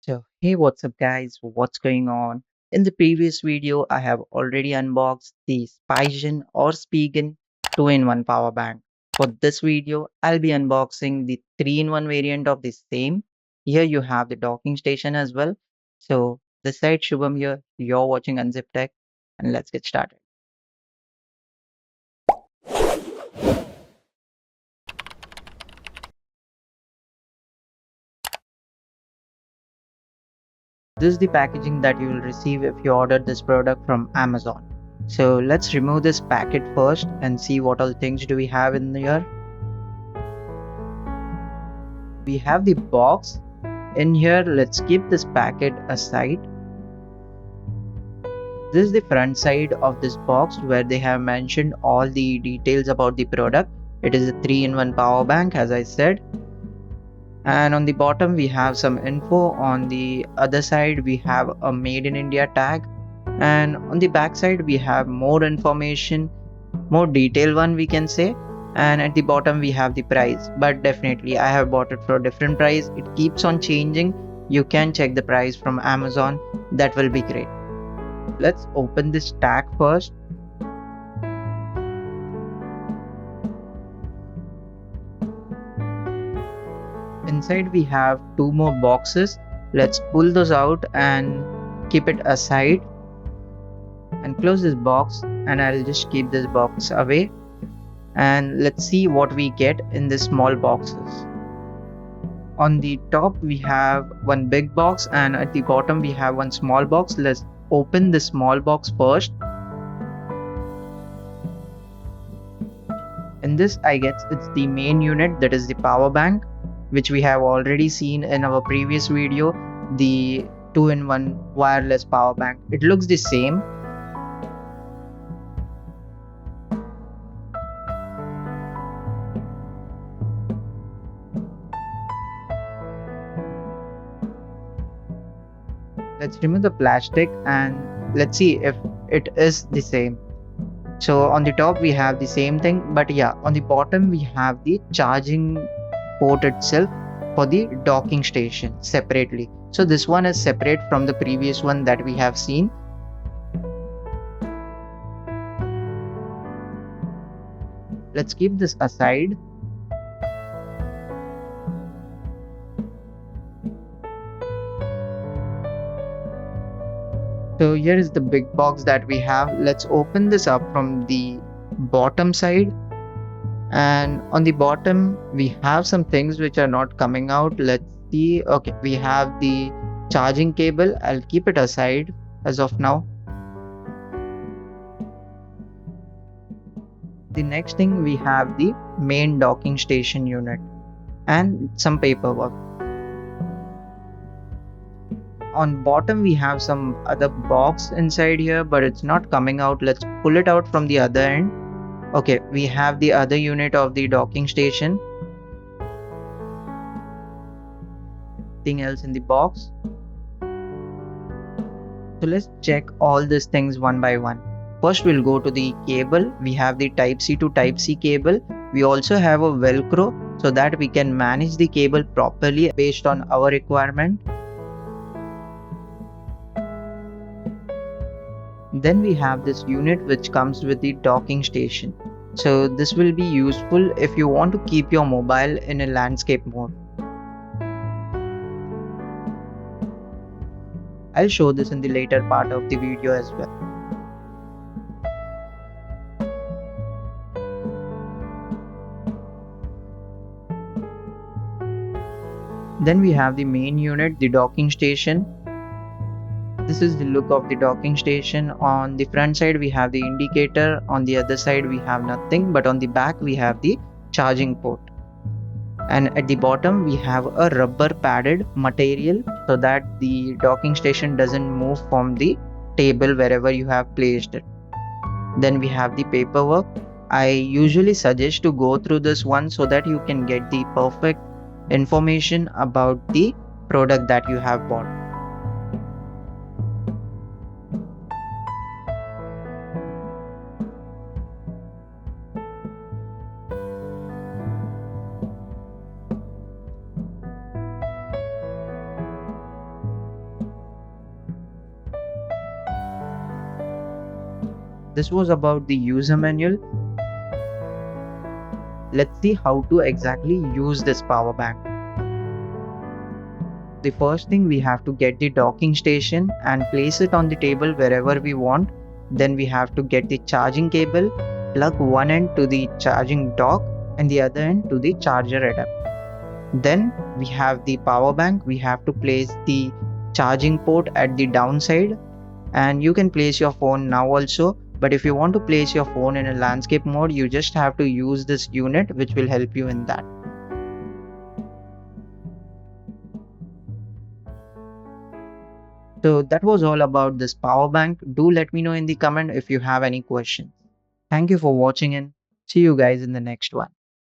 So, hey, what's up, guys? What's going on? In the previous video, I have already unboxed the Spigen 2-in-1 power bank. For this video, I'll be unboxing the 3-in-1 variant of the same. Here you have the docking station as well. So, this side Shubham here, you're watching UnZip Tech, and let's get started. This is the packaging that you will receive if you order this product from Amazon. So let's remove this packet first and see what all things do we have in here. We have the box in here. Let's keep this packet aside. This is the front side of this box where they have mentioned all the details about the product. It is a 3-in-1 power bank, as I said. And on the bottom we have some info. On the other side we have a made in India tag, and on the back side we have more information, more detailed one we can say. And at the bottom we have the price, but definitely I have bought it for a different price. It keeps on changing. You can check the price from Amazon. That will be great. Let's open this tag first. Inside we have two more boxes. Let's pull those out and keep it aside and close this box, and I'll just keep this box away. And let's see what we get in the small boxes. On the top we have one big box, and at the bottom we have one small box. Let's open the small box first. In this I guess it's the main unit, that is the power bank, which we have already seen in our previous video, the 2-in-1 wireless power bank. It looks the same. Let's remove the plastic and let's see if it is the same. So on the top we have the same thing, but yeah, on the bottom we have the charging port itself for the docking station separately. So this one is separate from the previous one that we have seen. Let's keep this aside. So here is the big box that we have. Let's open this up from the bottom side. And on the bottom we have some things which are not coming out. Let's see. Okay, we have the charging cable. I'll keep it aside as of now. The next thing, we have the main docking station unit and some paperwork. On bottom we have some other box inside here, but it's not coming out. Let's pull it out from the other end. Okay, we have the other unit of the docking station. Nothing else in the box. So let's check all these things one by one. First we'll go to the cable. We have the type C to type C cable. We also have a velcro so that we can manage the cable properly based on our requirement. Then we have this unit which comes with the docking station. So this will be useful if you want to keep your mobile in a landscape mode. I'll show this in the later part of the video as well. Then we have the main unit, the docking station. This is the look of the docking station. On the front side we have the indicator, on the other side we have nothing, but on the back we have the charging port. And at the bottom we have a rubber padded material so that the docking station doesn't move from the table wherever you have placed it. Then we have the paperwork. I usually suggest to go through this one so that you can get the perfect information about the product that you have bought. This was about the user manual. Let's see how to exactly use this power bank. The first thing, we have to get the docking station and place it on the table wherever we want. Then we have to get the charging cable, plug one end to the charging dock and the other end to the charger adapter. Then we have the power bank. We have to place the charging port at the downside, and you can place your phone now also. But if you want to place your phone in a landscape mode, you just have to use this unit, which will help you in that. So that was all about this power bank. Do let me know in the comment if you have any questions. Thank you for watching and see you guys in the next one.